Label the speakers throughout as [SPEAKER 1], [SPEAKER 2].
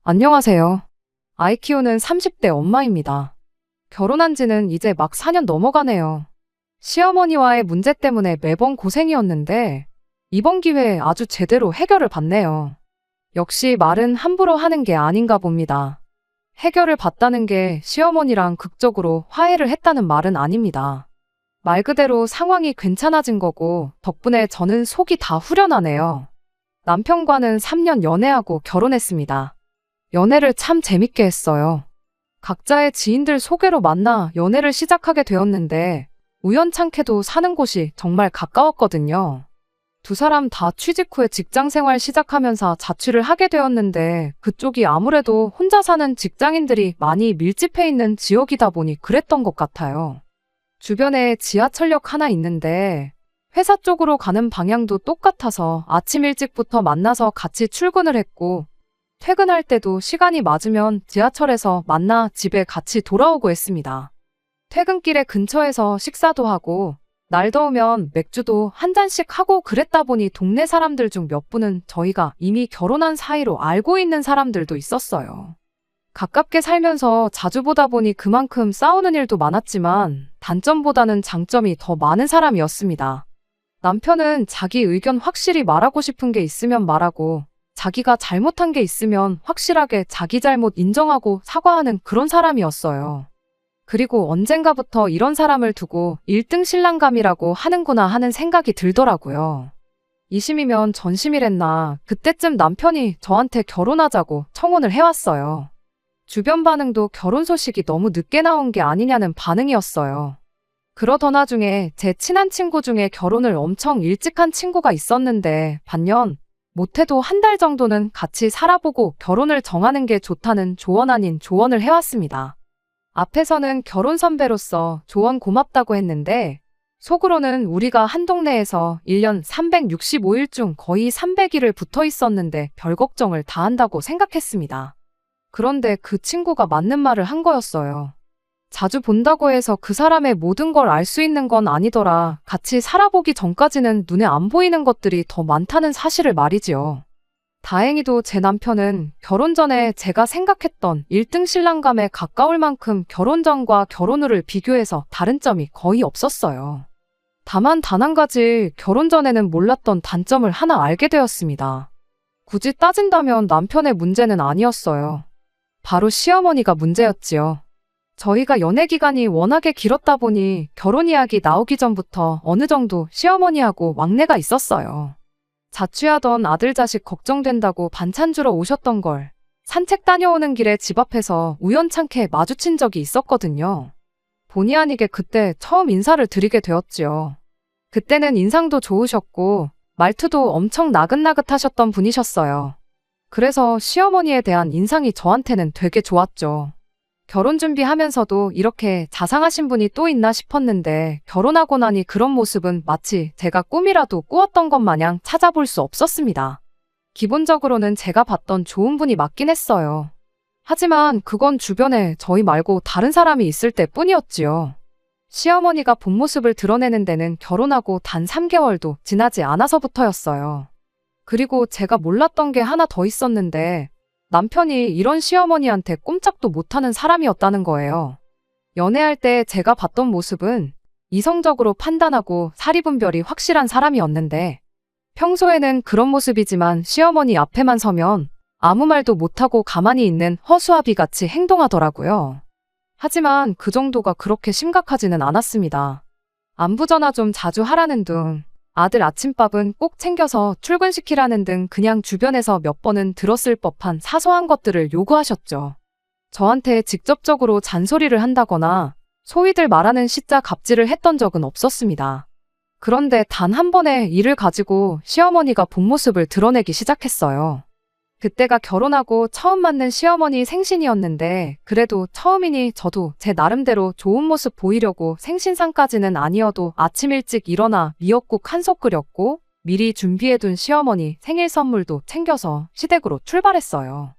[SPEAKER 1] 안녕하세요. 아이 키우는 30대 엄마입니다. 결혼한 지는 이제 막 4년 넘어가네요. 시어머니와의 문제 때문에 매번 고생이었는데 이번 기회에 아주 제대로 해결을 받네요. 역시 말은 함부로 하는 게 아닌가 봅니다. 해결을 받다는 게 시어머니랑 극적으로 화해를 했다는 말은 아닙니다. 말 그대로 상황이 괜찮아진 거고 덕분에 저는 속이 다 후련하네요. 남편과는 3년 연애하고 결혼했습니다. 연애를 참 재밌게 했어요. 각자의 지인들 소개로 만나 연애를 시작하게 되었는데 우연찮게도 사는 곳이 정말 가까웠거든요. 두 사람 다 취직 후에 직장 생활 시작하면서 자취를 하게 되었는데 그쪽이 아무래도 혼자 사는 직장인들이 많이 밀집해 있는 지역이다 보니 그랬던 것 같아요. 주변에 지하철역 하나 있는데 회사 쪽으로 가는 방향도 똑같아서 아침 일찍부터 만나서 같이 출근을 했고 퇴근할 때도 시간이 맞으면 지하철에서 만나 집에 같이 돌아오고 했습니다. 퇴근길에 근처에서 식사도 하고 날 더우면 맥주도 한 잔씩 하고 그랬다 보니 동네 사람들 중 몇 분은 저희가 이미 결혼한 사이로 알고 있는 사람들도 있었어요. 가깝게 살면서 자주 보다 보니 그만큼 싸우는 일도 많았지만 단점보다는 장점이 더 많은 사람이었습니다. 남편은 자기 의견 확실히 말하고 싶은 게 있으면 말하고 자기가 잘못한 게 있으면 확실하게 자기 잘못 인정하고 사과하는 그런 사람이었어요. 그리고 언젠가부터 이런 사람을 두고 1등 신랑감이라고 하는구나 하는 생각이 들더라고요. 이심이면 전심이랬나 그때쯤 남편이 저한테 결혼하자고 청혼을 해왔어요. 주변 반응도 결혼 소식이 너무 늦게 나온 게 아니냐는 반응이었어요. 그러던 와중에 제 친한 친구 중에 결혼을 엄청 일찍 한 친구가 있었는데 반년 못해도 한 달 정도는 같이 살아보고 결혼을 정하는 게 좋다는 조언 아닌 조언을 해왔습니다. 앞에서는 결혼 선배로서 조언 고맙다고 했는데 속으로는 우리가 한 동네에서 1년 365일 중 거의 300일을 붙어 있었는데 별 걱정을 다 한다고 생각했습니다. 그런데 그 친구가 맞는 말을 한 거였어요. 자주 본다고 해서 그 사람의 모든 걸 알 수 있는 건 아니더라. 같이 살아보기 전까지는 눈에 안 보이는 것들이 더 많다는 사실을 말이지요. 다행히도 제 남편은 결혼 전에 제가 생각했던 1등 신랑감에 가까울 만큼 결혼 전과 결혼 후를 비교해서 다른 점이 거의 없었어요. 다만 단 한 가지 결혼 전에는 몰랐던 단점을 하나 알게 되었습니다. 굳이 따진다면 남편의 문제는 아니었어요. 바로 시어머니가 문제였지요. 저희가 연애 기간이 워낙에 길었다 보니 결혼 이야기 나오기 전부터 어느 정도 시어머니하고 왕래가 있었어요. 자취하던 아들 자식 걱정된다고 반찬 주러 오셨던 걸 산책 다녀오는 길에 집 앞에서 우연찮게 마주친 적이 있었거든요. 본의 아니게 그때 처음 인사를 드리게 되었지요. 그때는 인상도 좋으셨고 말투도 엄청 나긋나긋하셨던 분이셨어요. 그래서 시어머니에 대한 인상이 저한테는 되게 좋았죠. 결혼 준비하면서도 이렇게 자상하신 분이 또 있나 싶었는데 결혼하고 나니 그런 모습은 마치 제가 꿈이라도 꾸었던 것 마냥 찾아볼 수 없었습니다. 기본적으로는 제가 봤던 좋은 분이 맞긴 했어요. 하지만 그건 주변에 저희 말고 다른 사람이 있을 때뿐이었지요. 시어머니가 본 모습을 드러내는 데는 결혼하고 단 3개월도 지나지 않아서부터였어요. 그리고 제가 몰랐던 게 하나 더 있었는데 남편이 이런 시어머니한테 꼼짝도 못하는 사람이었다는 거예요. 연애할 때 제가 봤던 모습은 이성적으로 판단하고 사리분별이 확실한 사람이었는데 평소에는 그런 모습이지만 시어머니 앞에만 서면 아무 말도 못하고 가만히 있는 허수아비같이 행동하더라고요. 하지만 그 정도가 그렇게 심각하지는 않았습니다. 안부 전화 좀 자주 하라는 둥, 아들 아침밥은 꼭 챙겨서 출근시키라는 등 그냥 주변에서 몇 번은 들었을 법한 사소한 것들을 요구하셨죠. 저한테 직접적으로 잔소리를 한다거나 소위들 말하는 시자 갑질을 했던 적은 없었습니다. 그런데 단 한 번의 일을 가지고 시어머니가 본 모습을 드러내기 시작했어요. 그때가 결혼하고 처음 만난 시어머니 생신이었는데 그래도 처음이니 저도 제 나름대로 좋은 모습 보이려고 생신상까지는 아니어도 아침 일찍 일어나 미역국 한 솥 끓였고 미리 준비해둔 시어머니 생일 선물도 챙겨서 시댁으로 출발했어요.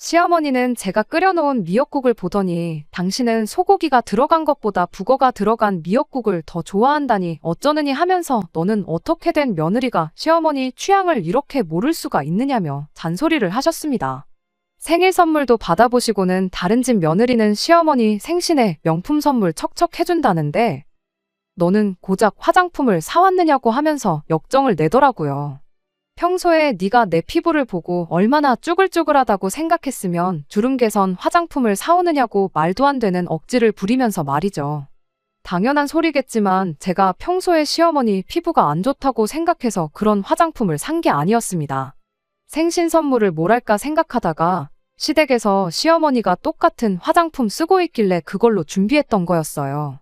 [SPEAKER 1] 시어머니는 제가 끓여놓은 미역국을 보더니 당신은 소고기가 들어간 것보다 북어가 들어간 미역국을 더 좋아한다니 어쩌느니 하면서 너는 어떻게 된 며느리가 시어머니 취향을 이렇게 모를 수가 있느냐며 잔소리를 하셨습니다. 생일 선물도 받아보시고는 다른 집 며느리는 시어머니 생신에 명품 선물 척척 해준다는데 너는 고작 화장품을 사왔느냐고 하면서 역정을 내더라고요. 평소에 네가 내 피부를 보고 얼마나 쭈글쭈글하다고 생각했으면 주름 개선 화장품을 사오느냐고 말도 안 되는 억지를 부리면서 말이죠. 당연한 소리겠지만 제가 평소에 시어머니 피부가 안 좋다고 생각해서 그런 화장품을 산 게 아니었습니다. 생신 선물을 뭘 할까 생각하다가 시댁에서 시어머니가 똑같은 화장품 쓰고 있길래 그걸로 준비했던 거였어요.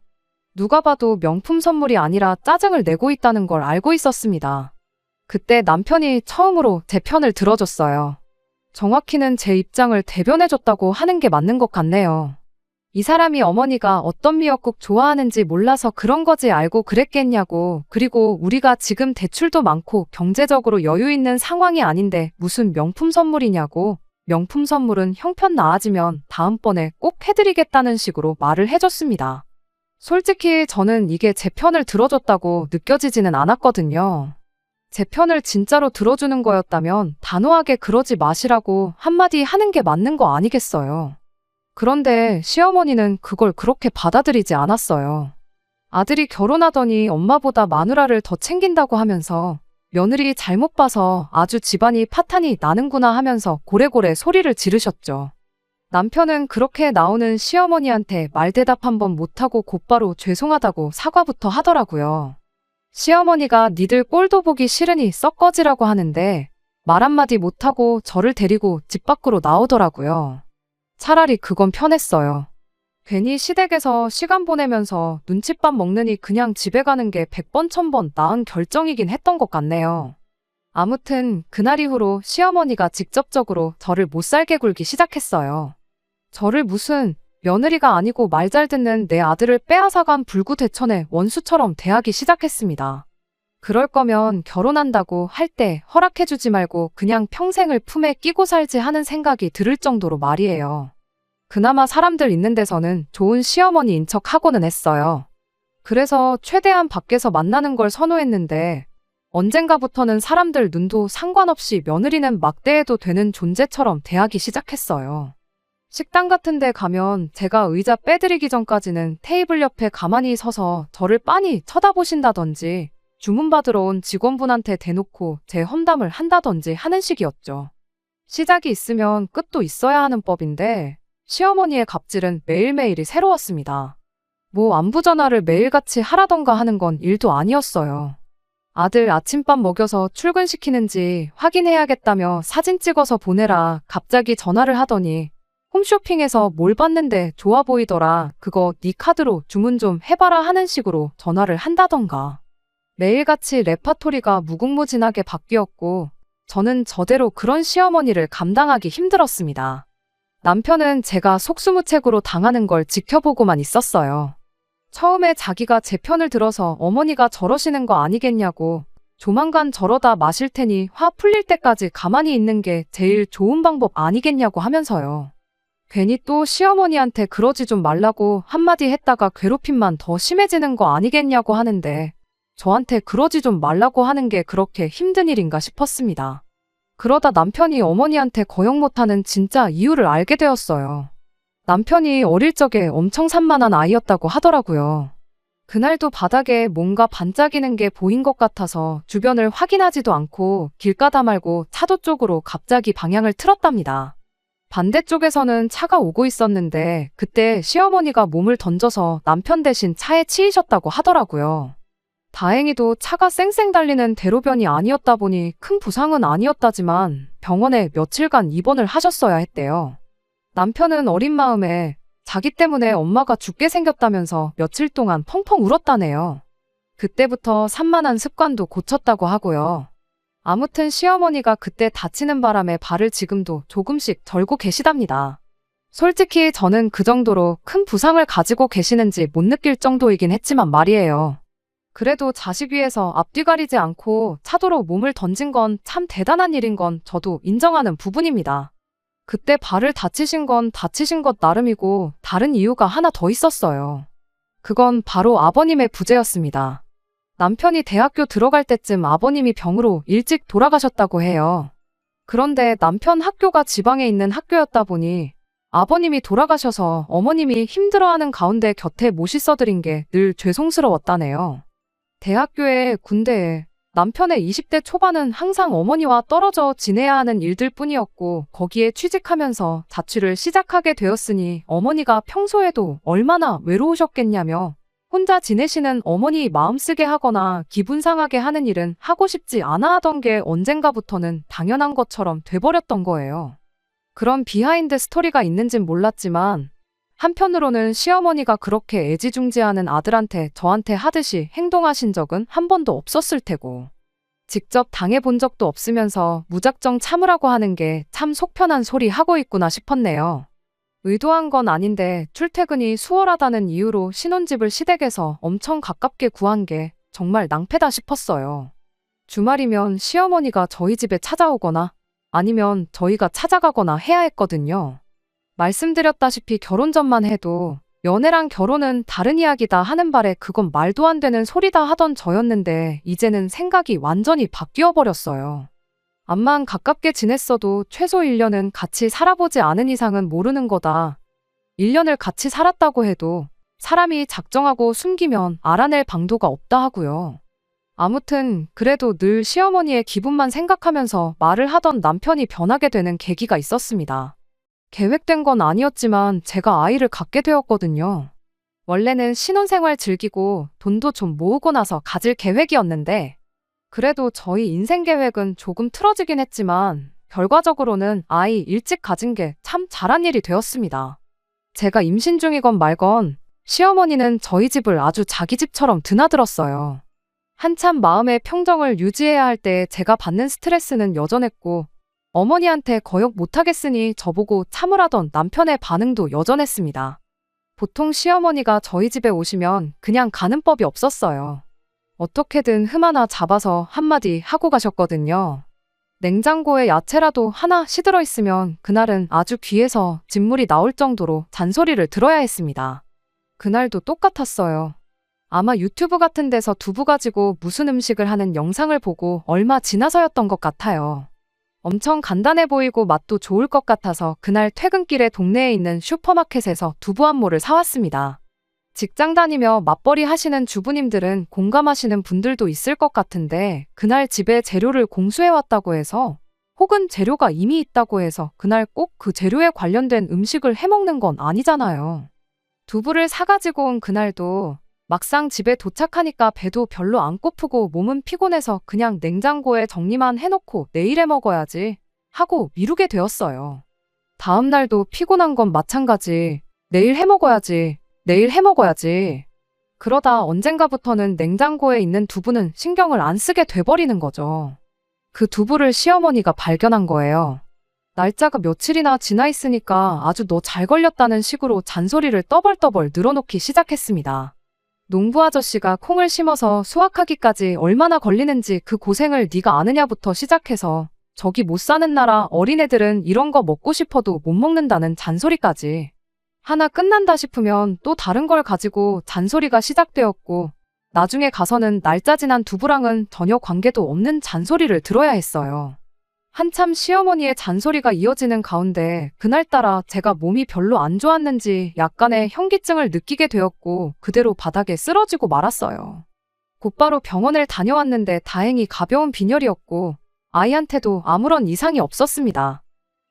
[SPEAKER 1] 누가 봐도 명품 선물이 아니라 짜증을 내고 있다는 걸 알고 있었습니다. 그때 남편이 처음으로 제 편을 들어줬어요. 정확히는 제 입장을 대변해줬다고 하는 게 맞는 것 같네요. 이 사람이 어머니가 어떤 미역국 좋아하는지 몰라서 그런 거지 알고 그랬겠냐고. 그리고 우리가 지금 대출도 많고 경제적으로 여유 있는 상황이 아닌데 무슨 명품 선물이냐고. 명품 선물은 형편 나아지면 다음번에 꼭 해드리겠다는 식으로 말을 해줬습니다. 솔직히 저는 이게 제 편을 들어줬다고 느껴지지는 않았거든요. 제 편을 진짜로 들어주는 거였다면 단호하게 그러지 마시라고 한마디 하는 게 맞는 거 아니겠어요. 그런데 시어머니는 그걸 그렇게 받아들이지 않았어요. 아들이 결혼하더니 엄마보다 마누라를 더 챙긴다고 하면서 며느리 잘못 봐서 아주 집안이 파탄이 나는구나 하면서 고래고래 소리를 지르셨죠. 남편은 그렇게 나오는 시어머니한테 말대답 한번 못하고 곧바로 죄송하다고 사과부터 하더라고요. 시어머니가 니들 꼴도 보기 싫으니 썩 꺼지라고 하는데 말 한마디 못하고 저를 데리고 집 밖으로 나오더라고요. 차라리 그건 편했어요. 괜히 시댁에서 시간 보내면서 눈칫밥 먹느니 그냥 집에 가는 게 100번 1000번 나은 결정이긴 했던 것 같네요. 아무튼 그날 이후로 시어머니가 직접적으로 저를 못살게 굴기 시작했어요. 저를 무슨 며느리가 아니고 말 잘 듣는 내 아들을 빼앗아간 불구대천의 원수처럼 대하기 시작했습니다. 그럴 거면 결혼한다고 할 때 허락해주지 말고 그냥 평생을 품에 끼고 살지 하는 생각이 들을 정도로 말이에요. 그나마 사람들 있는 데서는 좋은 시어머니인 척 하고는 했어요. 그래서 최대한 밖에서 만나는 걸 선호했는데 언젠가부터는 사람들 눈도 상관없이 며느리는 막대해도 되는 존재처럼 대하기 시작했어요. 식당 같은 데 가면 제가 의자 빼드리기 전까지는 테이블 옆에 가만히 서서 저를 빤히 쳐다보신다든지 주문받으러 온 직원분한테 대놓고 제 험담을 한다든지 하는 식이었죠. 시작이 있으면 끝도 있어야 하는 법인데 시어머니의 갑질은 매일매일이 새로웠습니다. 뭐 안부 전화를 매일같이 하라던가 하는 건 일도 아니었어요. 아들 아침밥 먹여서 출근시키는지 확인해야겠다며 사진 찍어서 보내라 갑자기 전화를 하더니 홈쇼핑에서 뭘 봤는데 좋아 보이더라. 그거 네 카드로 주문 좀 해봐라 하는 식으로 전화를 한다던가. 매일같이 레파토리가 무궁무진하게 바뀌었고 저는 저대로 그런 시어머니를 감당하기 힘들었습니다. 남편은 제가 속수무책으로 당하는 걸 지켜보고만 있었어요. 처음에 자기가 제 편을 들어서 어머니가 저러시는 거 아니겠냐고 조만간 저러다 마실 테니 화 풀릴 때까지 가만히 있는 게 제일 좋은 방법 아니겠냐고 하면서요. 괜히 또 시어머니한테 그러지 좀 말라고 한마디 했다가 괴롭힘만 더 심해지는 거 아니겠냐고 하는데 저한테 그러지 좀 말라고 하는 게 그렇게 힘든 일인가 싶었습니다. 그러다 남편이 어머니한테 거역 못하는 진짜 이유를 알게 되었어요. 남편이 어릴 적에 엄청 산만한 아이였다고 하더라고요. 그날도 바닥에 뭔가 반짝이는 게 보인 것 같아서 주변을 확인하지도 않고 길가다 말고 차도 쪽으로 갑자기 방향을 틀었답니다. 반대쪽에서는 차가 오고 있었는데 그때 시어머니가 몸을 던져서 남편 대신 차에 치이셨다고 하더라고요. 다행히도 차가 쌩쌩 달리는 대로변이 아니었다 보니 큰 부상은 아니었다지만 병원에 며칠간 입원을 하셨어야 했대요. 남편은 어린 마음에 자기 때문에 엄마가 죽게 생겼다면서 며칠 동안 펑펑 울었다네요. 그때부터 산만한 습관도 고쳤다고 하고요. 아무튼 시어머니가 그때 다치는 바람에 발을 지금도 조금씩 절고 계시답니다. 솔직히 저는 그 정도로 큰 부상을 가지고 계시는지 못 느낄 정도이긴 했지만 말이에요. 그래도 자식 위해서 앞뒤 가리지 않고 차도로 몸을 던진 건 참 대단한 일인 건 저도 인정하는 부분입니다. 그때 발을 다치신 건 다치신 것 나름이고 다른 이유가 하나 더 있었어요. 그건 바로 아버님의 부재였습니다. 남편이 대학교 들어갈 때쯤 아버님이 병으로 일찍 돌아가셨다고 해요. 그런데 남편 학교가 지방에 있는 학교였다 보니 아버님이 돌아가셔서 어머님이 힘들어하는 가운데 곁에 못 있어드린 게 늘 죄송스러웠다네요. 대학교에, 군대에, 남편의 20대 초반은 항상 어머니와 떨어져 지내야 하는 일들 뿐이었고 거기에 취직하면서 자취를 시작하게 되었으니 어머니가 평소에도 얼마나 외로우셨겠냐며 혼자 지내시는 어머니 마음 쓰게 하거나 기분 상하게 하는 일은 하고 싶지 않아 하던 게 언젠가부터는 당연한 것처럼 돼버렸던 거예요. 그런 비하인드 스토리가 있는진 몰랐지만 한편으로는 시어머니가 그렇게 애지중지하는 아들한테 저한테 하듯이 행동하신 적은 한 번도 없었을 테고 직접 당해본 적도 없으면서 무작정 참으라고 하는 게 참 속편한 소리 하고 있구나 싶었네요. 의도한 건 아닌데 출퇴근이 수월하다는 이유로 신혼집을 시댁에서 엄청 가깝게 구한 게 정말 낭패다 싶었어요. 주말이면 시어머니가 저희 집에 찾아오거나 아니면 저희가 찾아가거나 해야 했거든요. 말씀드렸다시피 결혼 전만 해도 연애랑 결혼은 다른 이야기다 하는 말에 그건 말도 안 되는 소리다 하던 저였는데 이제는 생각이 완전히 바뀌어 버렸어요. 암만 가깝게 지냈어도 최소 1년은 같이 살아보지 않은 이상은 모르는 거다. 1년을 같이 살았다고 해도 사람이 작정하고 숨기면 알아낼 방도가 없다 하고요. 아무튼 그래도 늘 시어머니의 기분만 생각하면서 말을 하던 남편이 변하게 되는 계기가 있었습니다. 계획된 건 아니었지만 제가 아이를 갖게 되었거든요. 원래는 신혼생활 즐기고 돈도 좀 모으고 나서 가질 계획이었는데 그래도 저희 인생 계획은 조금 틀어지긴 했지만 결과적으로는 아이 일찍 가진 게 참 잘한 일이 되었습니다. 제가 임신 중이건 말건 시어머니는 저희 집을 아주 자기 집처럼 드나들었어요. 한참 마음의 평정을 유지해야 할 때 제가 받는 스트레스는 여전했고 어머니한테 거역 못하겠으니 저보고 참으라던 남편의 반응도 여전했습니다. 보통 시어머니가 저희 집에 오시면 그냥 가는 법이 없었어요. 어떻게든 흠 하나 잡아서 한마디 하고 가셨거든요. 냉장고에 야채라도 하나 시들어 있으면 그날은 아주 귀에서 진물이 나올 정도로 잔소리를 들어야 했습니다. 그날도 똑같았어요. 아마 유튜브 같은 데서 두부 가지고 무슨 음식을 하는 영상을 보고 얼마 지나서였던 것 같아요. 엄청 간단해 보이고 맛도 좋을 것 같아서 그날 퇴근길에 동네에 있는 슈퍼마켓에서 두부 한 모를 사왔습니다. 직장 다니며 맞벌이 하시는 주부님들은 공감하시는 분들도 있을 것 같은데 그날 집에 재료를 공수해왔다고 해서 혹은 재료가 이미 있다고 해서 그날 꼭 그 재료에 관련된 음식을 해먹는 건 아니잖아요. 두부를 사가지고 온 그날도 막상 집에 도착하니까 배도 별로 안 고프고 몸은 피곤해서 그냥 냉장고에 정리만 해놓고 내일 해 먹어야지 하고 미루게 되었어요. 다음 날도 피곤한 건 마찬가지. 내일 해 먹어야지. 내일 해 먹어야지. 그러다 언젠가부터는 냉장고에 있는 두부는 신경을 안 쓰게 돼버리는 거죠. 그 두부를 시어머니가 발견한 거예요. 날짜가 며칠이나 지나 있으니까 아주 너 잘 걸렸다는 식으로 잔소리를 떠벌떠벌 늘어놓기 시작했습니다. 농부 아저씨가 콩을 심어서 수확하기까지 얼마나 걸리는지 그 고생을 네가 아느냐부터 시작해서 저기 못 사는 나라 어린애들은 이런 거 먹고 싶어도 못 먹는다는 잔소리까지. 하나 끝난다 싶으면 또 다른 걸 가지고 잔소리가 시작되었고 나중에 가서는 날짜 지난 두부랑은 전혀 관계도 없는 잔소리를 들어야 했어요. 한참 시어머니의 잔소리가 이어지는 가운데 그날따라 제가 몸이 별로 안 좋았는지 약간의 현기증을 느끼게 되었고 그대로 바닥에 쓰러지고 말았어요. 곧바로 병원을 다녀왔는데 다행히 가벼운 빈혈이었고 아이한테도 아무런 이상이 없었습니다.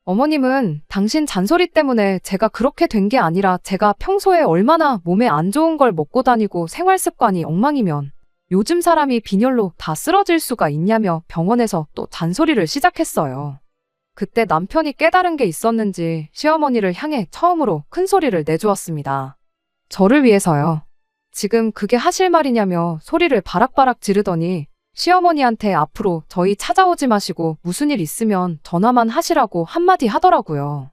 [SPEAKER 1] 어머님은 당신 잔소리 때문에 제가 그렇게 된 게 아니라 제가 평소에 얼마나 몸에 안 좋은 걸 먹고 다니고 생활 습관이 엉망이면 요즘 사람이 빈혈로 다 쓰러질 수가 있냐며 병원에서 또 잔소리를 시작했어요. 그때 남편이 깨달은 게 있었는지 시어머니를 향해 처음으로 큰 소리를 내주었습니다. 저를 위해서요. 지금 그게 하실 말이냐며 소리를 바락바락 지르더니 시어머니한테 앞으로 저희 찾아오지 마시고 무슨 일 있으면 전화만 하시라고 한마디 하더라고요.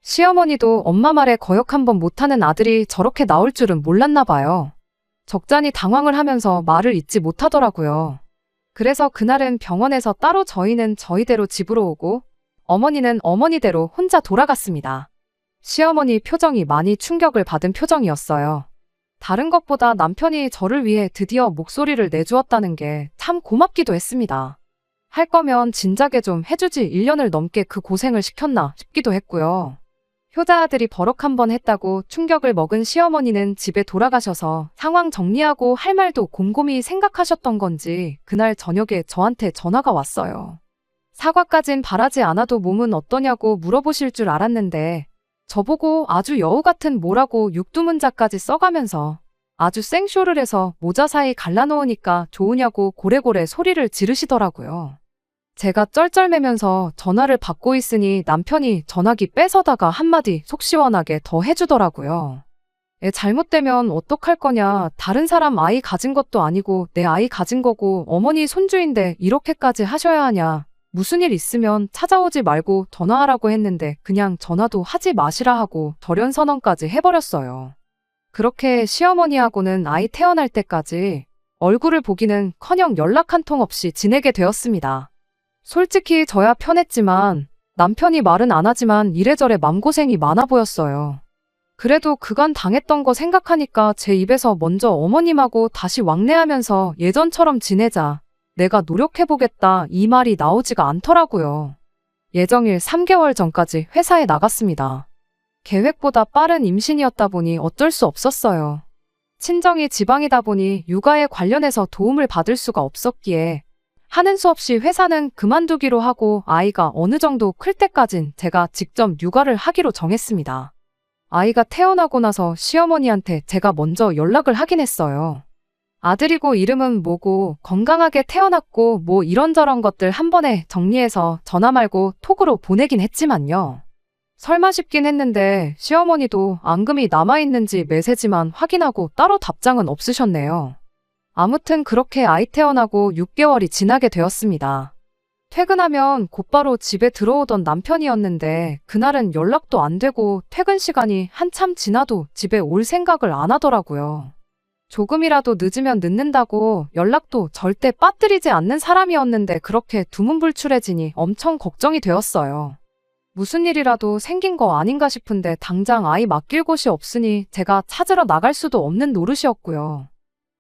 [SPEAKER 1] 시어머니도 엄마 말에 거역 한번 못하는 아들이 저렇게 나올 줄은 몰랐나 봐요. 적잖이 당황을 하면서 말을 잇지 못하더라고요. 그래서 그날은 병원에서 따로 저희는 저희대로 집으로 오고 어머니는 어머니대로 혼자 돌아갔습니다. 시어머니 표정이 많이 충격을 받은 표정이었어요. 다른 것보다 남편이 저를 위해 드디어 목소리를 내주었다는 게 참 고맙기도 했습니다. 할 거면 진작에 좀 해주지 1년을 넘게 그 고생을 시켰나 싶기도 했고요. 효자 아들이 버럭 한번 했다고 충격을 먹은 시어머니는 집에 돌아가셔서 상황 정리하고 할 말도 곰곰이 생각하셨던 건지 그날 저녁에 저한테 전화가 왔어요. 사과까진 바라지 않아도 몸은 어떠냐고 물어보실 줄 알았는데 저보고 아주 여우 같은 뭐라고 육두문자까지 써가면서 아주 생쇼를 해서 모자 사이 갈라놓으니까 좋으냐고 고래고래 소리를 지르시더라고요. 제가 쩔쩔매면서 전화를 받고 있으니 남편이 전화기 뺏어다가 한마디 속 시원하게 더 해주더라고요. 애 잘못되면 어떡할 거냐. 다른 사람 아이 가진 것도 아니고 내 아이 가진 거고 어머니 손주인데 이렇게까지 하셔야 하냐. 무슨 일 있으면 찾아오지 말고 전화하라고 했는데 그냥 전화도 하지 마시라 하고 절연선언까지 해버렸어요. 그렇게 시어머니하고는 아이 태어날 때까지 얼굴을 보기는커녕 연락 한 통 없이 지내게 되었습니다. 솔직히 저야 편했지만 남편이 말은 안 하지만 이래저래 맘고생이 많아 보였어요. 그래도 그간 당했던 거 생각하니까 제 입에서 먼저 어머님하고 다시 왕래하면서 예전처럼 지내자. 내가 노력해보겠다 이 말이 나오지가 않더라고요. 예정일 3개월 전까지 회사에 나갔습니다. 계획보다 빠른 임신이었다 보니 어쩔 수 없었어요. 친정이 지방이다 보니 육아에 관련해서 도움을 받을 수가 없었기에 하는 수 없이 회사는 그만두기로 하고 아이가 어느 정도 클 때까진 제가 직접 육아를 하기로 정했습니다. 아이가 태어나고 나서 시어머니한테 제가 먼저 연락을 하긴 했어요. 아들이고 이름은 뭐고 건강하게 태어났고 뭐 이런저런 것들 한 번에 정리해서 전화 말고 톡으로 보내긴 했지만요. 설마 싶긴 했는데 시어머니도 앙금이 남아있는지 메시지만 확인하고 따로 답장은 없으셨네요. 아무튼 그렇게 아이 태어나고 6개월이 지나게 되었습니다. 퇴근하면 곧바로 집에 들어오던 남편이었는데 그날은 연락도 안 되고 퇴근 시간이 한참 지나도 집에 올 생각을 안 하더라고요. 조금이라도 늦으면 늦는다고 연락도 절대 빠뜨리지 않는 사람이었는데 그렇게 두문불출해지니 엄청 걱정이 되었어요. 무슨 일이라도 생긴 거 아닌가 싶은데 당장 아이 맡길 곳이 없으니 제가 찾으러 나갈 수도 없는 노릇이었고요.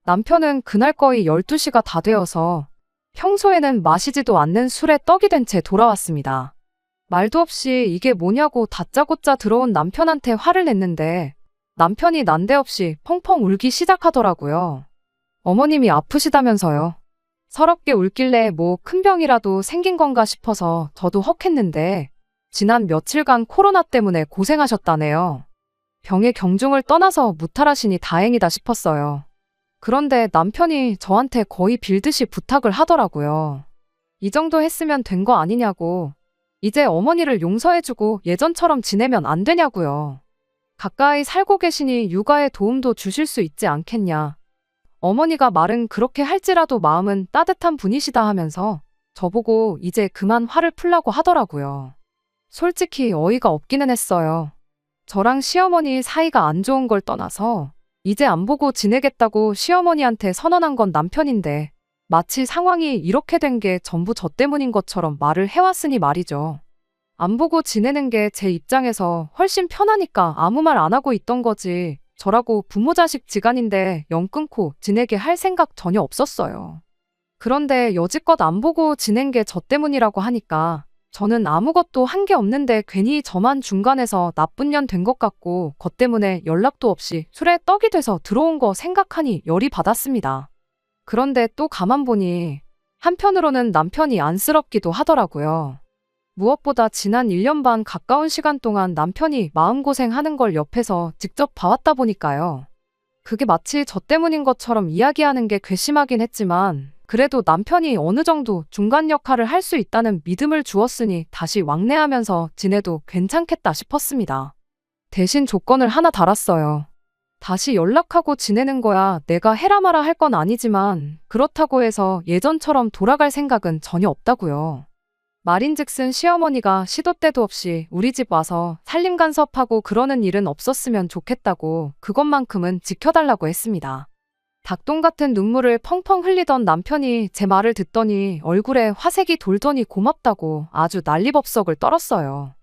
[SPEAKER 1] 남편은 그날 거의 12시가 다 되어서 평소에는 마시지도 않는 술에 떡이 된 채 돌아왔습니다. 말도 없이 이게 뭐냐고 다짜고짜 들어온 남편한테 화를 냈는데 남편이 난데없이 펑펑 울기 시작하더라고요. 어머님이 아프시다면서요. 서럽게 울길래 뭐 큰 병이라도 생긴 건가 싶어서 저도 헉했는데 지난 며칠간 코로나 때문에 고생하셨다네요. 병의 경중을 떠나서 무탈하시니 다행이다 싶었어요. 그런데 남편이 저한테 거의 빌듯이 부탁을 하더라고요. 이 정도 했으면 된 거 아니냐고. 이제 어머니를 용서해주고 예전처럼 지내면 안 되냐고요. 가까이 살고 계시니 육아에 도움도 주실 수 있지 않겠냐. 어머니가 말은 그렇게 할지라도 마음은 따뜻한 분이시다 하면서 저보고 이제 그만 화를 풀라고 하더라고요. 솔직히 어이가 없기는 했어요. 저랑 시어머니 사이가 안 좋은 걸 떠나서 이제 안 보고 지내겠다고 시어머니한테 선언한 건 남편인데 마치 상황이 이렇게 된 게 전부 저 때문인 것처럼 말을 해왔으니 말이죠. 안 보고 지내는 게 제 입장에서 훨씬 편하니까 아무 말 안 하고 있던 거지. 저라고 부모 자식 지간인데 영 끊고 지내게 할 생각 전혀 없었어요. 그런데 여지껏 안 보고 지낸 게 저 때문이라고 하니까 저는 아무것도 한 게 없는데 괜히 저만 중간에서 나쁜 년 된 것 같고 것 때문에 연락도 없이 술에 떡이 돼서 들어온 거 생각하니 열이 받았습니다. 그런데 또 가만 보니 한편으로는 남편이 안쓰럽기도 하더라고요. 무엇보다 지난 1년 반 가까운 시간 동안 남편이 마음고생하는 걸 옆에서 직접 봐왔다 보니까요. 그게 마치 저 때문인 것처럼 이야기하는 게 괘씸하긴 했지만 그래도 남편이 어느 정도 중간 역할을 할 수 있다는 믿음을 주었으니 다시 왕래하면서 지내도 괜찮겠다 싶었습니다. 대신 조건을 하나 달았어요. 다시 연락하고 지내는 거야 내가 해라 마라 할 건 아니지만 그렇다고 해서 예전처럼 돌아갈 생각은 전혀 없다고요. 말인즉슨 시어머니가 시도 때도 없이 우리 집 와서 살림 간섭하고 그러는 일은 없었으면 좋겠다고 그것만큼은 지켜달라고 했습니다. 닭똥 같은 눈물을 펑펑 흘리던 남편이 제 말을 듣더니 얼굴에 화색이 돌더니 고맙다고 아주 난리법석을 떨었어요.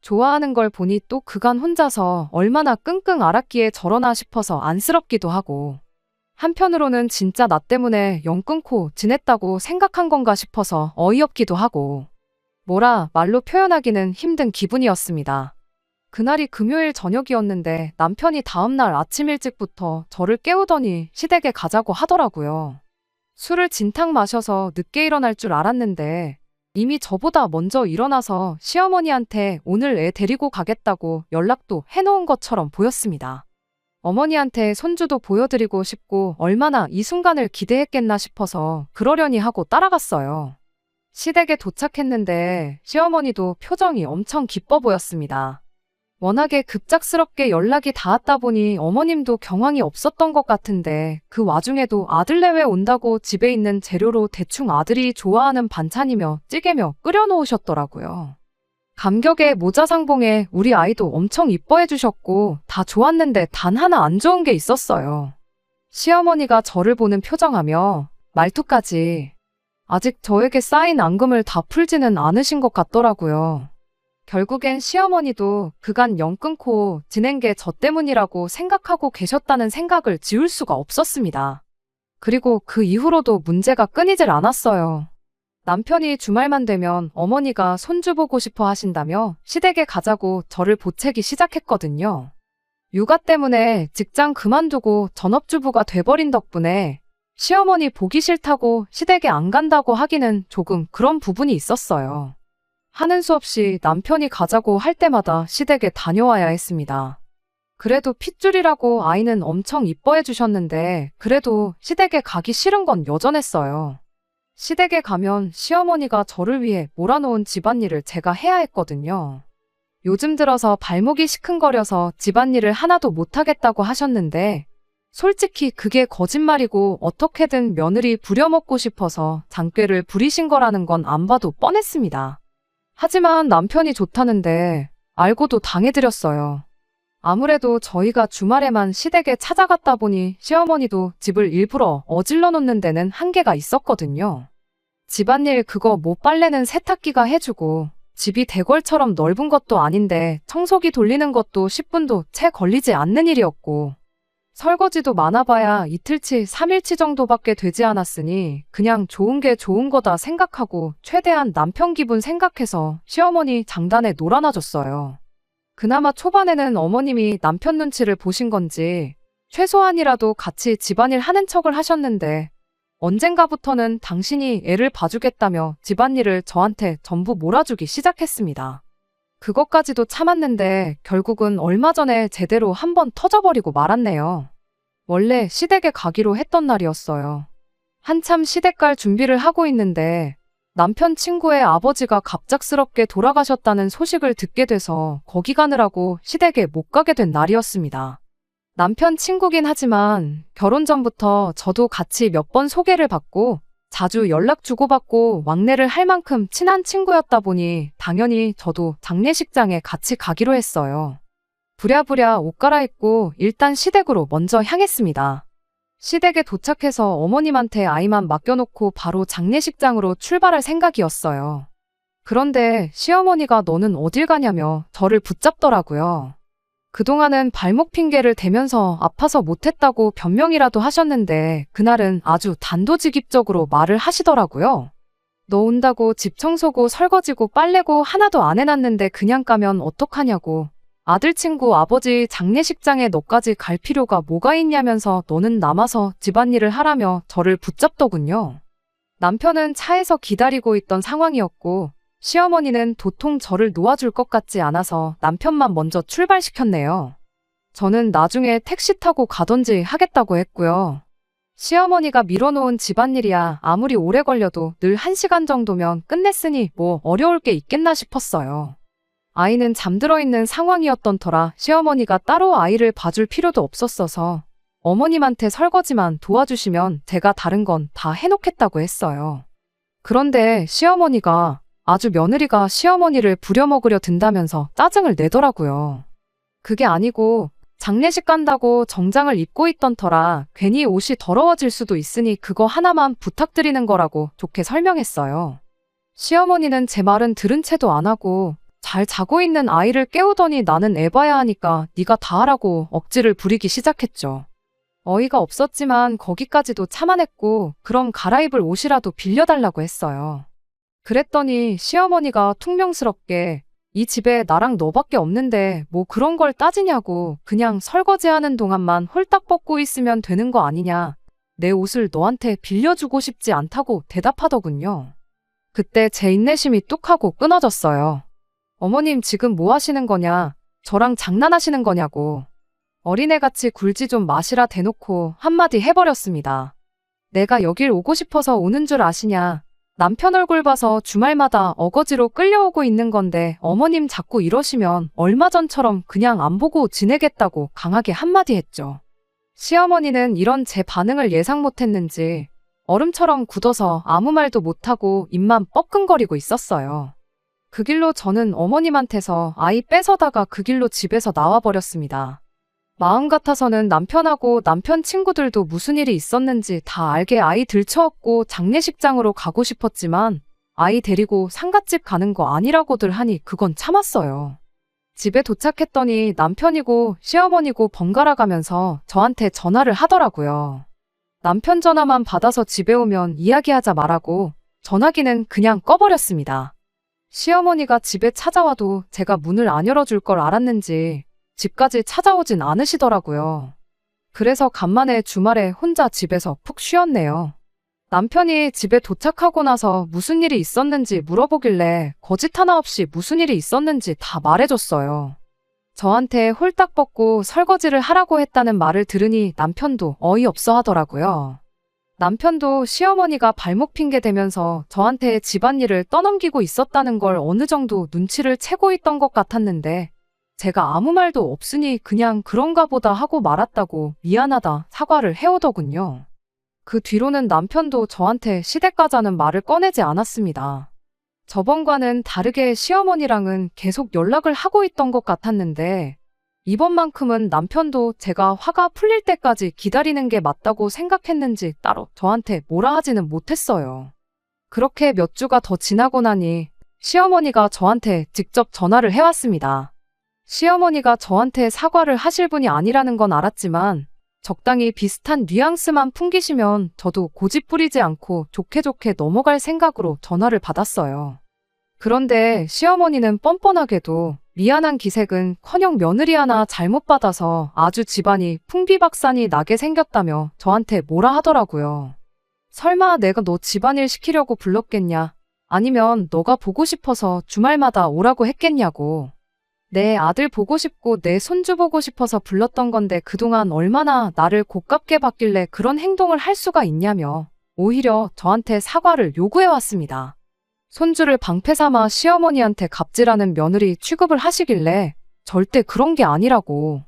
[SPEAKER 1] 좋아하는 걸 보니 또 그간 혼자서 얼마나 끙끙 앓았기에 저러나 싶어서 안쓰럽기도 하고 한편으로는 진짜 나 때문에 연 끊고 지냈다고 생각한 건가 싶어서 어이없기도 하고 뭐라 말로 표현하기는 힘든 기분이었습니다. 그날이 금요일 저녁이었는데 남편이 다음날 아침 일찍부터 저를 깨우더니 시댁에 가자고 하더라고요. 술을 진탕 마셔서 늦게 일어날 줄 알았는데 이미 저보다 먼저 일어나서 시어머니한테 오늘 애 데리고 가겠다고 연락도 해놓은 것처럼 보였습니다. 어머니한테 손주도 보여드리고 싶고 얼마나 이 순간을 기대했겠나 싶어서 그러려니 하고 따라갔어요. 시댁에 도착했는데 시어머니도 표정이 엄청 기뻐 보였습니다. 워낙에 급작스럽게 연락이 닿았다 보니 어머님도 경황이 없었던 것 같은데 그 와중에도 아들 내외 온다고 집에 있는 재료로 대충 아들이 좋아하는 반찬이며 찌개며 끓여 놓으셨더라고요. 감격에 모자상봉에 우리 아이도 엄청 이뻐해 주셨고 다 좋았는데 단 하나 안 좋은 게 있었어요. 시어머니가 저를 보는 표정하며 말투까지 아직 저에게 쌓인 앙금을 다 풀지는 않으신 것 같더라고요. 결국엔 시어머니도 그간 연 끊고 지낸 게 저 때문이라고 생각하고 계셨다는 생각을 지울 수가 없었습니다. 그리고 그 이후로도 문제가 끊이질 않았어요. 남편이 주말만 되면 어머니가 손주 보고 싶어 하신다며 시댁에 가자고 저를 보채기 시작했거든요. 육아 때문에 직장 그만두고 전업주부가 돼버린 덕분에 시어머니 보기 싫다고 시댁에 안 간다고 하기는 조금 그런 부분이 있었어요. 하는 수 없이 남편이 가자고 할 때마다 시댁에 다녀와야 했습니다. 그래도 핏줄이라고 아이는 엄청 이뻐해 주셨는데 그래도 시댁에 가기 싫은 건 여전했어요. 시댁에 가면 시어머니가 저를 위해 몰아놓은 집안일을 제가 해야 했거든요. 요즘 들어서 발목이 시큰거려서 집안일을 하나도 못하겠다고 하셨는데 솔직히 그게 거짓말이고 어떻게든 며느리 부려먹고 싶어서 장꾀를 부리신 거라는 건 안 봐도 뻔했습니다. 하지만 남편이 좋다는데 알고도 당해드렸어요. 아무래도 저희가 주말에만 시댁에 찾아갔다 보니 시어머니도 집을 일부러 어질러 놓는 데는 한계가 있었거든요. 집안일 그거 뭐 빨래는 세탁기가 해주고 집이 대궐처럼 넓은 것도 아닌데 청소기 돌리는 것도 10분도 채 걸리지 않는 일이었고 설거지도 많아봐야 이틀치 3일치 정도밖에 되지 않았으니 그냥 좋은 게 좋은 거다 생각하고 최대한 남편 기분 생각해서 시어머니 장단에 놀아놔줬어요. 그나마 초반에는 어머님이 남편 눈치를 보신 건지 최소한이라도 같이 집안일 하는 척을 하셨는데 언젠가부터는 당신이 애를 봐주겠다며 집안일을 저한테 전부 몰아주기 시작했습니다. 그것까지도 참았는데 결국은 얼마 전에 제대로 한번 터져버리고 말았네요. 원래 시댁에 가기로 했던 날이었어요. 한참 시댁 갈 준비를 하고 있는데 남편 친구의 아버지가 갑작스럽게 돌아가셨다는 소식을 듣게 돼서 거기 가느라고 시댁에 못 가게 된 날이었습니다. 남편 친구긴 하지만 결혼 전부터 저도 같이 몇 번 소개를 받고 자주 연락 주고받고 왕래를 할 만큼 친한 친구였다 보니 당연히 저도 장례식장에 같이 가기로 했어요. 부랴부랴 옷 갈아입고 일단 시댁으로 먼저 향했습니다. 시댁에 도착해서 어머님한테 아이만 맡겨놓고 바로 장례식장으로 출발할 생각이었어요. 그런데 시어머니가 너는 어딜 가냐며 저를 붙잡더라고요. 그동안은 발목 핑계를 대면서 아파서 못했다고 변명이라도 하셨는데 그날은 아주 단도직입적으로 말을 하시더라고요. 너 온다고 집 청소고 설거지고 빨래고 하나도 안 해놨는데 그냥 가면 어떡하냐고. 아들 친구 아버지 장례식장에 너까지 갈 필요가 뭐가 있냐면서 너는 남아서 집안일을 하라며 저를 붙잡더군요. 남편은 차에서 기다리고 있던 상황이었고 시어머니는 도통 저를 놓아줄 것 같지 않아서 남편만 먼저 출발시켰네요. 저는 나중에 택시 타고 가던지 하겠다고 했고요. 시어머니가 밀어놓은 집안일이야 아무리 오래 걸려도 늘 1시간 정도면 끝냈으니 뭐 어려울 게 있겠나 싶었어요. 아이는 잠들어 있는 상황이었던 터라 시어머니가 따로 아이를 봐줄 필요도 없었어서 어머님한테 설거지만 도와주시면 제가 다른 건 다 해놓겠다고 했어요. 그런데 시어머니가 아주 며느리가 시어머니를 부려먹으려 든다면서 짜증을 내더라고요. 그게 아니고 장례식 간다고 정장을 입고 있던 터라 괜히 옷이 더러워질 수도 있으니 그거 하나만 부탁드리는 거라고 좋게 설명했어요. 시어머니는 제 말은 들은 채도 안 하고 잘 자고 있는 아이를 깨우더니 나는 애 봐야 하니까 네가 다 하라고 억지를 부리기 시작했죠. 어이가 없었지만 거기까지도 참아냈고 그럼 갈아입을 옷이라도 빌려달라고 했어요. 그랬더니 시어머니가 퉁명스럽게 이 집에 나랑 너밖에 없는데 뭐 그런 걸 따지냐고 그냥 설거지하는 동안만 홀딱 벗고 있으면 되는 거 아니냐. 내 옷을 너한테 빌려주고 싶지 않다고 대답하더군요. 그때 제 인내심이 뚝 하고 끊어졌어요. 어머님 지금 뭐 하시는 거냐? 저랑 장난하시는 거냐고. 어린애같이 굴지 좀 마시라 대놓고 한마디 해버렸습니다. 내가 여길 오고 싶어서 오는 줄 아시냐? 남편 얼굴 봐서 주말마다 어거지로 끌려오고 있는 건데 어머님 자꾸 이러시면 얼마 전처럼 그냥 안 보고 지내겠다고 강하게 한마디 했죠. 시어머니는 이런 제 반응을 예상 못했는지 얼음처럼 굳어서 아무 말도 못하고 입만 뻐끔거리고 있었어요. 그 길로 저는 어머님한테서 아이 뺏어다가 그 길로 집에서 나와버렸습니다. 마음 같아서는 남편하고 남편 친구들도 무슨 일이 있었는지 다 알게 아이 들쳐업고 장례식장으로 가고 싶었지만 아이 데리고 상갓집 가는 거 아니라고들 하니 그건 참았어요. 집에 도착했더니 남편이고 시어머니고 번갈아 가면서 저한테 전화를 하더라고요. 남편 전화만 받아서 집에 오면 이야기하자 말하고 전화기는 그냥 꺼버렸습니다. 시어머니가 집에 찾아와도 제가 문을 안 열어줄 걸 알았는지 집까지 찾아오진 않으시더라고요. 그래서 간만에 주말에 혼자 집에서 푹 쉬었네요. 남편이 집에 도착하고 나서 무슨 일이 있었는지 물어보길래 거짓 하나 없이 무슨 일이 있었는지 다 말해줬어요. 저한테 홀딱 벗고 설거지를 하라고 했다는 말을 들으니 남편도 어이없어 하더라고요. 남편도 시어머니가 발목 핑계 대면서 저한테 집안일을 떠넘기고 있었다는 걸 어느 정도 눈치를 채고 있던 것 같았는데 제가 아무 말도 없으니 그냥 그런가 보다 하고 말았다고 미안하다 사과를 해오더군요. 그 뒤로는 남편도 저한테 시댁 가자는 말을 꺼내지 않았습니다. 저번과는 다르게 시어머니랑은 계속 연락을 하고 있던 것 같았는데 이번만큼은 남편도 제가 화가 풀릴 때까지 기다리는 게 맞다고 생각했는지 따로 저한테 뭐라 하지는 못했어요. 그렇게 몇 주가 더 지나고 나니 시어머니가 저한테 직접 전화를 해왔습니다. 시어머니가 저한테 사과를 하실 분이 아니라는 건 알았지만 적당히 비슷한 뉘앙스만 풍기시면 저도 고집 부리지 않고 좋게 좋게 넘어갈 생각으로 전화를 받았어요. 그런데 시어머니는 뻔뻔하게도 미안한 기색은커녕 며느리 하나 잘못 받아서 아주 집안이 풍비박산이 나게 생겼다며 저한테 뭐라 하더라고요. 설마 내가 너 집안일 시키려고 불렀겠냐? 아니면 너가 보고 싶어서 주말마다 오라고 했겠냐고. 내 아들 보고 싶고 내 손주 보고 싶어서 불렀던 건데 그동안 얼마나 나를 고깝게 봤길래 그런 행동을 할 수가 있냐며 오히려 저한테 사과를 요구해왔습니다. 손주를 방패 삼아 시어머니한테 갑질하는 며느리 취급을 하시길래 절대 그런 게 아니라고.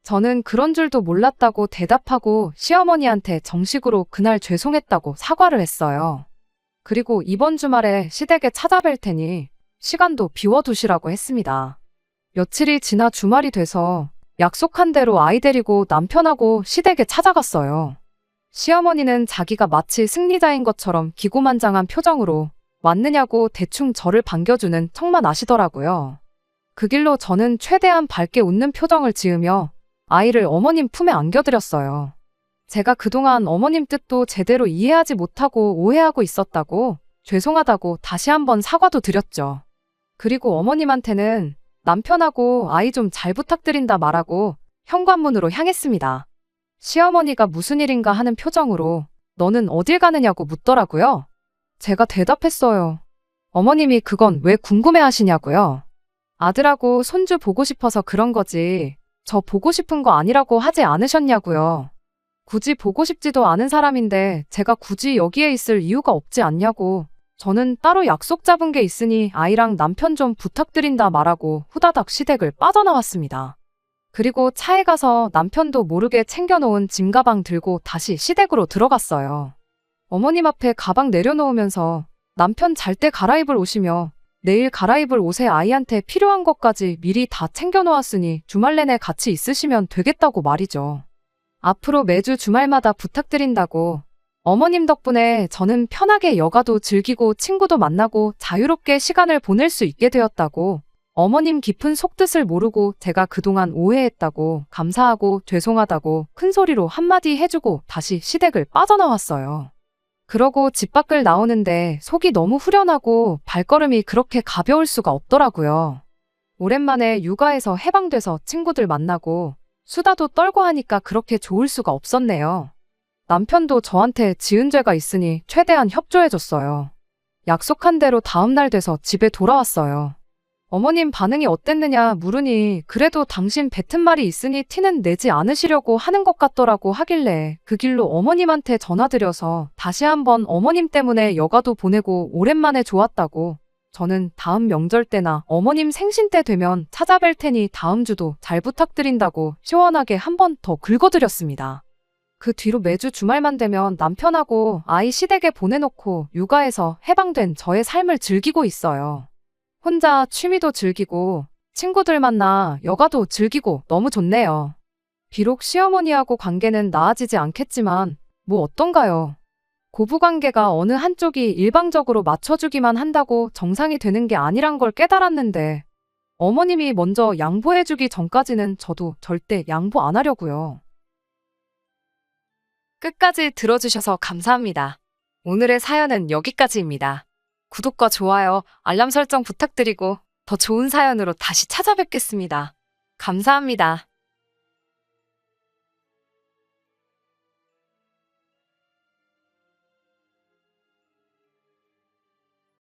[SPEAKER 1] 저는 그런 줄도 몰랐다고 대답하고 시어머니한테 정식으로 그날 죄송했다고 사과를 했어요. 그리고 이번 주말에 시댁에 찾아뵐 테니 시간도 비워두시라고 했습니다. 며칠이 지나 주말이 돼서 약속한 대로 아이 데리고 남편하고 시댁에 찾아갔어요. 시어머니는 자기가 마치 승리자인 것처럼 기고만장한 표정으로 왔느냐고 대충 저를 반겨주는 척만 아시더라고요. 그 길로 저는 최대한 밝게 웃는 표정을 지으며 아이를 어머님 품에 안겨드렸어요. 제가 그동안 어머님 뜻도 제대로 이해하지 못하고 오해하고 있었다고 죄송하다고 다시 한번 사과도 드렸죠. 그리고 어머님한테는 남편하고 아이 좀 잘 부탁드린다 말하고 현관문으로 향했습니다. 시어머니가 무슨 일인가 하는 표정으로 너는 어딜 가느냐고 묻더라고요. 제가 대답했어요. 어머님이 그건 왜 궁금해 하시냐고요. 아들하고 손주 보고 싶어서 그런 거지. 저 보고 싶은 거 아니라고 하지 않으셨냐고요. 굳이 보고 싶지도 않은 사람인데 제가 굳이 여기에 있을 이유가 없지 않냐고. 저는 따로 약속 잡은 게 있으니 아이랑 남편 좀 부탁드린다 말하고 후다닥 시댁을 빠져나왔습니다. 그리고 차에 가서 남편도 모르게 챙겨놓은 짐가방 들고 다시 시댁으로 들어갔어요. 어머님 앞에 가방 내려놓으면서 남편 잘 때 갈아입을 옷이며 내일 갈아입을 옷에 아이한테 필요한 것까지 미리 다 챙겨놓았으니 주말 내내 같이 있으시면 되겠다고 말이죠. 앞으로 매주 주말마다 부탁드린다고. 어머님 덕분에 저는 편하게 여가도 즐기고 친구도 만나고 자유롭게 시간을 보낼 수 있게 되었다고 어머님 깊은 속뜻을 모르고 제가 그동안 오해했다고, 감사하고 죄송하다고 큰 소리로 한마디 해주고 다시 시댁을 빠져나왔어요. 그러고 집 밖을 나오는데 속이 너무 후련하고 발걸음이 그렇게 가벼울 수가 없더라고요. 오랜만에 육아에서 해방돼서 친구들 만나고 수다도 떨고 하니까 그렇게 좋을 수가 없었네요. 남편도 저한테 지은 죄가 있으니 최대한 협조해줬어요. 약속한 대로 다음날 돼서 집에 돌아왔어요. 어머님 반응이 어땠느냐 물으니 그래도 당신 뱉은 말이 있으니 티는 내지 않으시려고 하는 것 같더라고 하길래 그 길로 어머님한테 전화드려서 다시 한번 어머님 때문에 여가도 보내고 오랜만에 좋았다고, 저는 다음 명절 때나 어머님 생신 때 되면 찾아뵐 테니 다음 주도 잘 부탁드린다고 시원하게 한 번 더 긁어드렸습니다. 그 뒤로 매주 주말만 되면 남편하고 아이 시댁에 보내놓고 육아에서 해방된 저의 삶을 즐기고 있어요. 혼자 취미도 즐기고 친구들 만나 여가도 즐기고 너무 좋네요. 비록 시어머니하고 관계는 나아지지 않겠지만 뭐 어떤가요? 고부관계가 어느 한쪽이 일방적으로 맞춰주기만 한다고 정상이 되는 게 아니란 걸 깨달았는데 어머님이 먼저 양보해주기 전까지는 저도 절대 양보 안 하려고요. 끝까지 들어주셔서 감사합니다. 오늘의 사연은 여기까지입니다. 구독과 좋아요, 알람 설정 부탁드리고 더 좋은 사연으로 다시 찾아뵙겠습니다. 감사합니다.